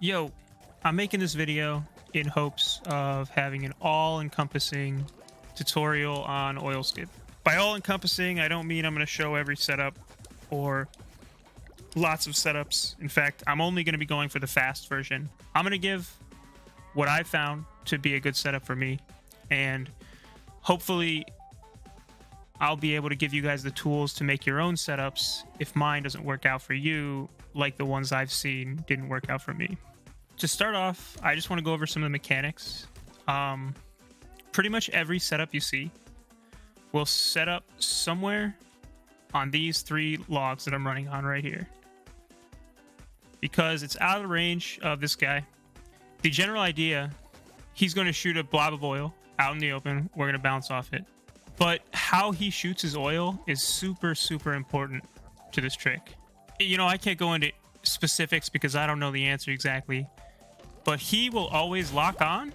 Yo, I'm making this video in hopes of having an all-encompassing tutorial on oil skip. By all-encompassing, I don't mean I'm going to show every setup or lots of setups. In fact, I'm only going to be going for the fast version. I'm going to give what I found to be a good setup for me, and hopefully I'll be able to give you guys the tools to make your own setups if mine doesn't work out for you like the ones I've seen didn't work out for me. To start off, I just want to go over some of the mechanics. Pretty much every setup you see will set up somewhere on these three logs that I'm running on right here, because it's out of the range of this guy. The general idea, he's going to shoot a blob of oil out in the open. We're going to bounce off it. But how he shoots his oil is super, super important to this trick. You know, I can't go into specifics because I don't know the answer exactly. But he will always lock on,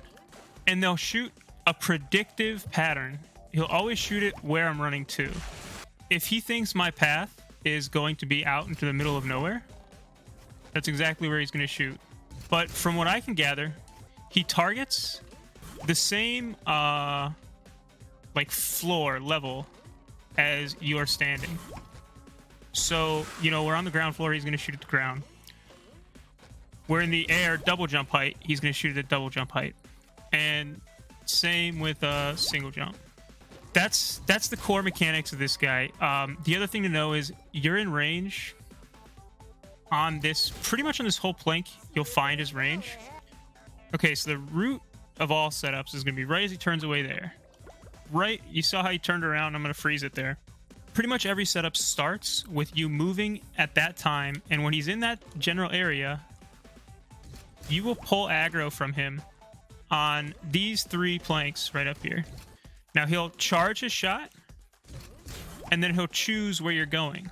and they'll shoot a predictive pattern. He'll always shoot it where I'm running to. If he thinks my path is going to be out into the middle of nowhere, that's exactly where he's going to shoot. But from what I can gather, he targets the same like floor level as you're standing. So, you know, we're on the ground floor, he's going to shoot at the ground. We're in the air, double jump height, he's going to shoot at double jump height. And same with single jump. That's the core mechanics of this guy. The other thing to know is you're in range on this, pretty much on this whole plank, you'll find his range. Okay, so the root of all setups is going to be right as he turns away there. Right, you saw how he turned around, I'm going to freeze it there. Pretty much every setup starts with you moving at that time, and when he's in that general area, you will pull aggro from him on these three planks right up here. Now he'll charge his shot, and then he'll choose where you're going.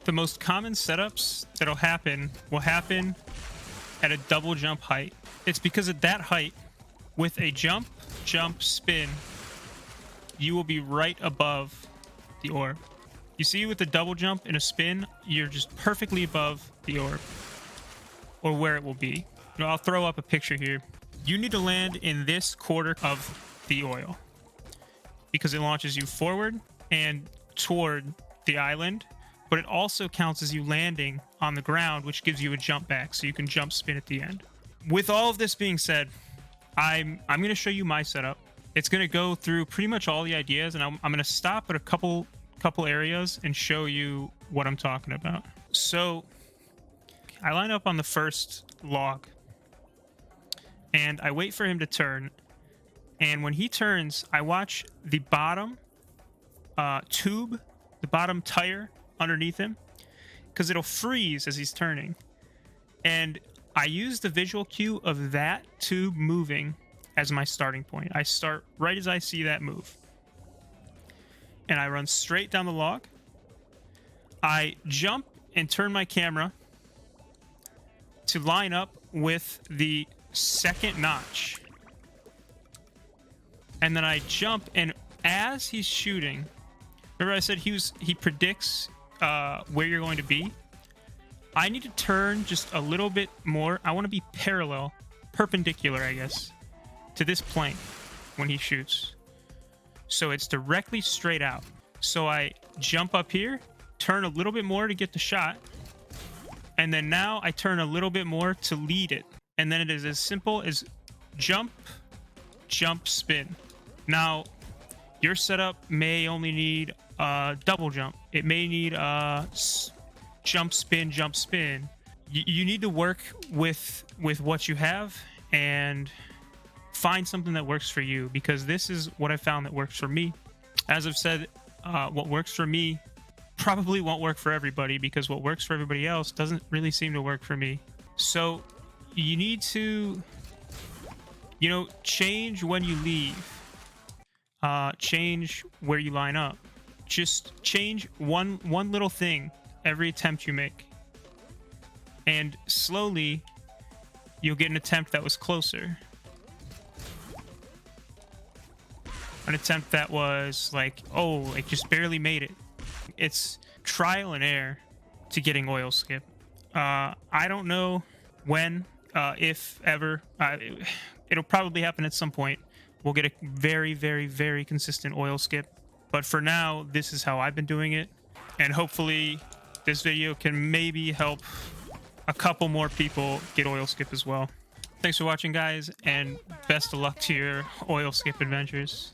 The most common setups that'll happen will happen at a double jump height. It's because at that height, with a jump, spin, you will be right above the orb. You see, with the double jump and a spin, you're just perfectly above the orb, or where it will be. You know, I'll throw up a picture here. You need to land in this quarter of the oil because it launches you forward and toward the island, but it also counts as you landing on the ground, which gives you a jump back, so you can jump spin at the end. With all of this being said, I'm going to show you my setup. It's going to go through pretty much all the ideas, and I'm going to stop at a couple areas and show you what I'm talking about. So I line up on the first log, and I wait for him to turn. And when he turns, I watch the bottom tube, the bottom tire underneath him, because it'll freeze as he's turning. And I use the visual cue of that tube moving as my starting point. I start right as I see that move, and I run straight down the log. I jump and turn my camera to line up with the second notch, and then I jump, and as he's shooting, remember I said he predicts where you're going to be. I need to turn just a little bit more. I want to be perpendicular, I guess, to this plank when he shoots, so it's directly straight out. So I jump up here, turn a little bit more to get the shot, and then now I turn a little bit more to lead it, and then it is as simple as jump, spin. Now your setup may only need a double jump. It may need a jump, spin. You need to work with what you have and find something that works for you, because this is what I found that works for me. As I've said, what works for me probably won't work for everybody, because what works for everybody else doesn't really seem to work for me. So you need to, you know, change when you leave, change where you line up. Just change one little thing every attempt you make, and slowly you'll get an attempt that was closer. An attempt that was like, oh, like just barely made it. It's trial and error to getting oil skip. I don't know when if ever. It'll probably happen at some point. We'll get a very, very, very consistent oil skip. But for now, this is how I've been doing it. And hopefully this video can maybe help a couple more people get oil skip as well. Thanks for watching, guys, and best of luck to your oil skip adventures.